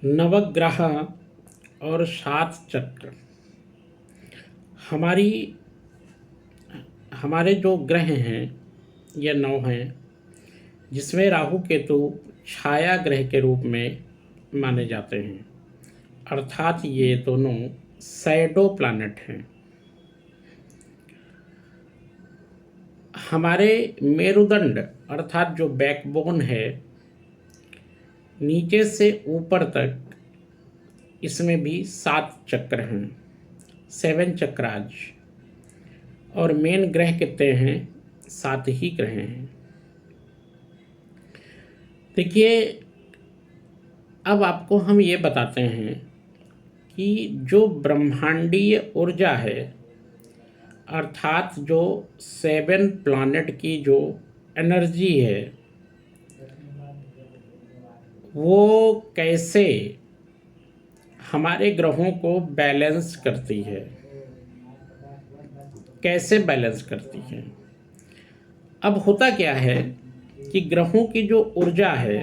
नवग्रह और 7 चक्र हमारी हमारे जो ग्रह हैं ये 9 हैं, जिसमें राहु केतु छाया ग्रह के रूप में माने जाते हैं। अर्थात ये दोनों शैडो प्लैनेट हैं। हमारे मेरुदंड अर्थात जो बैकबोन है, नीचे से ऊपर तक इसमें भी 7 चक्र हैं, 7 चक्राज। और मेन ग्रह कितने हैं? 7 ही ग्रह हैं। देखिए, अब आपको हम ये बताते हैं कि जो ब्रह्मांडीय ऊर्जा है, अर्थात जो 7 प्लैनेट की जो एनर्जी है, वो कैसे हमारे ग्रहों को बैलेंस करती है, कैसे बैलेंस करती है। अब होता क्या है कि ग्रहों की जो ऊर्जा है,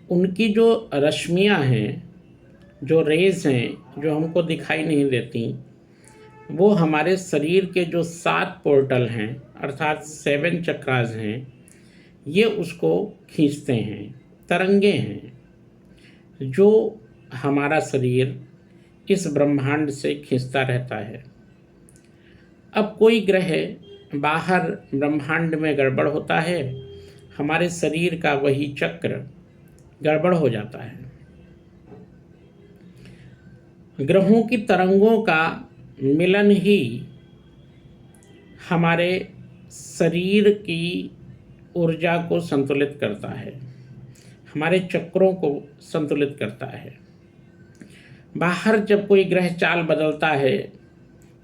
उनकी जो रश्मियां हैं, जो रेज हैं, जो हमको दिखाई नहीं देती, वो हमारे शरीर के जो 7 पोर्टल हैं अर्थात 7 चक्रास हैं, ये उसको खींचते हैं। तरंगे हैं जो हमारा शरीर इस ब्रह्मांड से खींचता रहता है। अब कोई ग्रह बाहर ब्रह्मांड में गड़बड़ होता है, हमारे शरीर का वही चक्र गड़बड़ हो जाता है। ग्रहों की तरंगों का मिलन ही हमारे शरीर की ऊर्जा को संतुलित करता है, हमारे चक्रों को संतुलित करता है। बाहर जब कोई ग्रह चाल बदलता है,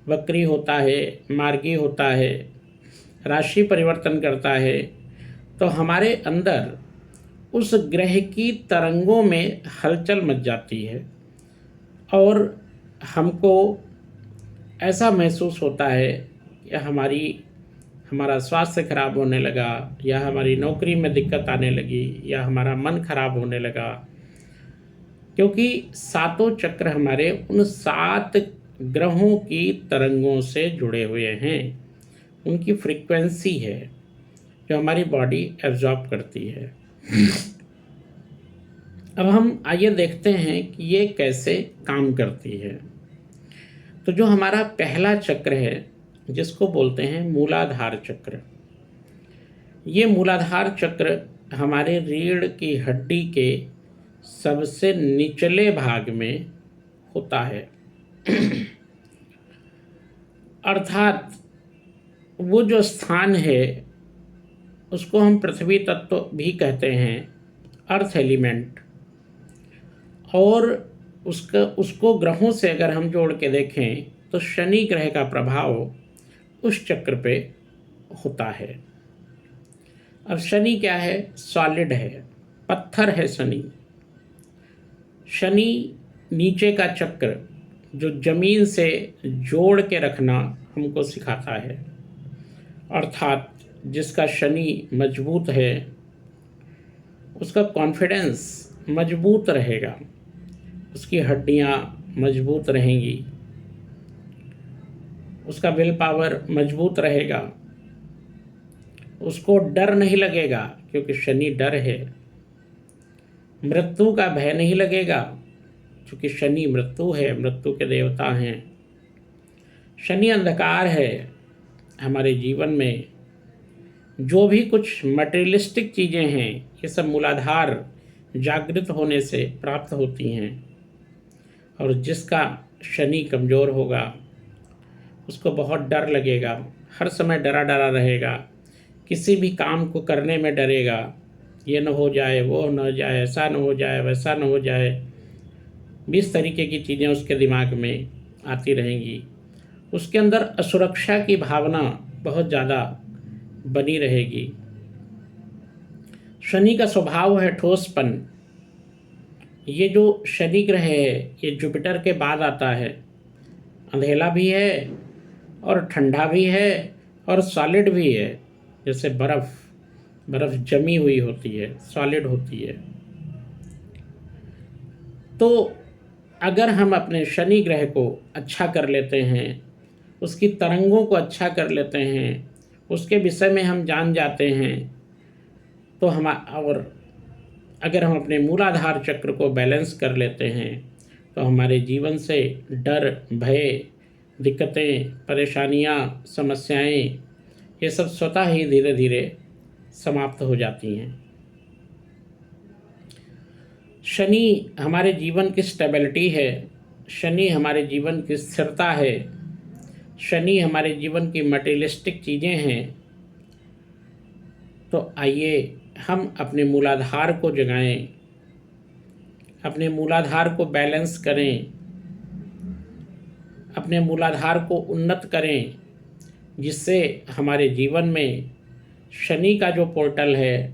वक्री होता है, मार्गी होता है, राशि परिवर्तन करता है, तो हमारे अंदर उस ग्रह की तरंगों में हलचल मच जाती है और हमको ऐसा महसूस होता है कि हमारा स्वास्थ्य खराब होने लगा, या हमारी नौकरी में दिक्कत आने लगी, या हमारा मन खराब होने लगा। क्योंकि 7 चक्र हमारे उन 7 ग्रहों की तरंगों से जुड़े हुए हैं, उनकी फ्रीक्वेंसी है जो हमारी बॉडी एब्जॉर्ब करती है। अब हम आइए देखते हैं कि ये कैसे काम करती है। तो जो हमारा पहला चक्र है, जिसको बोलते हैं मूलाधार चक्र, ये मूलाधार चक्र हमारे रीढ़ की हड्डी के सबसे निचले भाग में होता है। अर्थात वो जो स्थान है, उसको हम पृथ्वी तत्व भी कहते हैं, अर्थ एलिमेंट। और उसको ग्रहों से अगर हम जोड़ के देखें तो शनि ग्रह का प्रभाव उस चक्र पे होता है। अब शनि क्या है? सॉलिड है, पत्थर है शनि। शनि नीचे का चक्र जो जमीन से जोड़ के रखना हमको सिखाता है। अर्थात जिसका शनि मजबूत है, उसका कॉन्फिडेंस मजबूत रहेगा, उसकी हड्डियां मजबूत रहेंगी, उसका विल पावर मजबूत रहेगा, उसको डर नहीं लगेगा क्योंकि शनि डर है। मृत्यु का भय नहीं लगेगा क्योंकि शनि मृत्यु है, मृत्यु के देवता हैं। शनि अंधकार है। हमारे जीवन में जो भी कुछ मटेरियलिस्टिक चीज़ें हैं, ये सब मूलाधार जागृत होने से प्राप्त होती हैं। और जिसका शनि कमज़ोर होगा, उसको बहुत डर लगेगा, हर समय डरा डरा रहेगा, किसी भी काम को करने में डरेगा, ये न हो जाए, वो न हो जाए, ऐसा न हो जाए, वैसा न हो जाए। 20 तरीके की चीज़ें उसके दिमाग में आती रहेंगी। उसके अंदर असुरक्षा की भावना बहुत ज़्यादा बनी रहेगी। शनि का स्वभाव है ठोसपन। ये जो शनि ग्रह है, ये जुपिटर के बाद आता है। अंधेला भी है और ठंडा भी है और सॉलिड भी है, जैसे बर्फ़ जमी हुई होती है, सॉलिड होती है। तो अगर हम अपने शनि ग्रह को अच्छा कर लेते हैं, उसकी तरंगों को अच्छा कर लेते हैं, उसके विषय में हम जान जाते हैं, तो हम और अगर हम अपने मूलाधार चक्र को बैलेंस कर लेते हैं तो हमारे जीवन से डर, भय, दिक्कतें, परेशानियां, समस्याएं, ये सब स्वतः ही धीरे धीरे समाप्त हो जाती हैं। शनि हमारे जीवन की स्टेबिलिटी है, शनि हमारे जीवन की स्थिरता है, शनि हमारे जीवन की मटेरियलिस्टिक चीज़ें हैं। तो आइए हम अपने मूलाधार को जगाएं, अपने मूलाधार को बैलेंस करें, अपने मूलाधार को उन्नत करें, जिससे हमारे जीवन में शनि का जो पोर्टल है,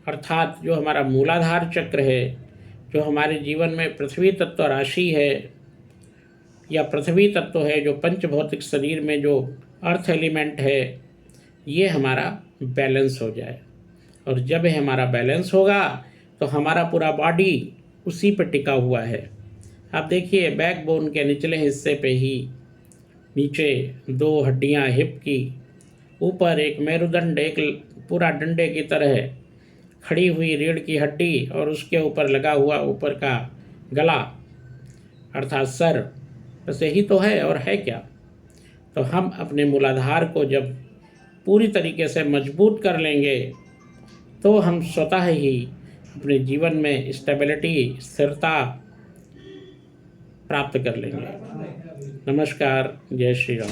अर्थात जो हमारा मूलाधार चक्र है, जो हमारे जीवन में पृथ्वी तत्व राशि है या पृथ्वी तत्व है, जो पंच भौतिक शरीर में जो अर्थ एलिमेंट है, ये हमारा बैलेंस हो जाए। और जब ये हमारा बैलेंस होगा तो हमारा पूरा बॉडी उसी पर टिका हुआ है। आप देखिए, बैकबोन के निचले हिस्से पे ही नीचे 2 हड्डियां हिप की, ऊपर एक मेरुदंड, एक पूरा डंडे की तरह खड़ी हुई रीढ़ की हड्डी, और उसके ऊपर लगा हुआ ऊपर का गला अर्थात सर। बस यही तो है, और है क्या। तो हम अपने मूलाधार को जब पूरी तरीके से मजबूत कर लेंगे तो हम स्वतः ही अपने जीवन में स्टेबिलिटी, स्थिरता प्राप्त कर लेंगे। नमस्कार, जय श्री राम।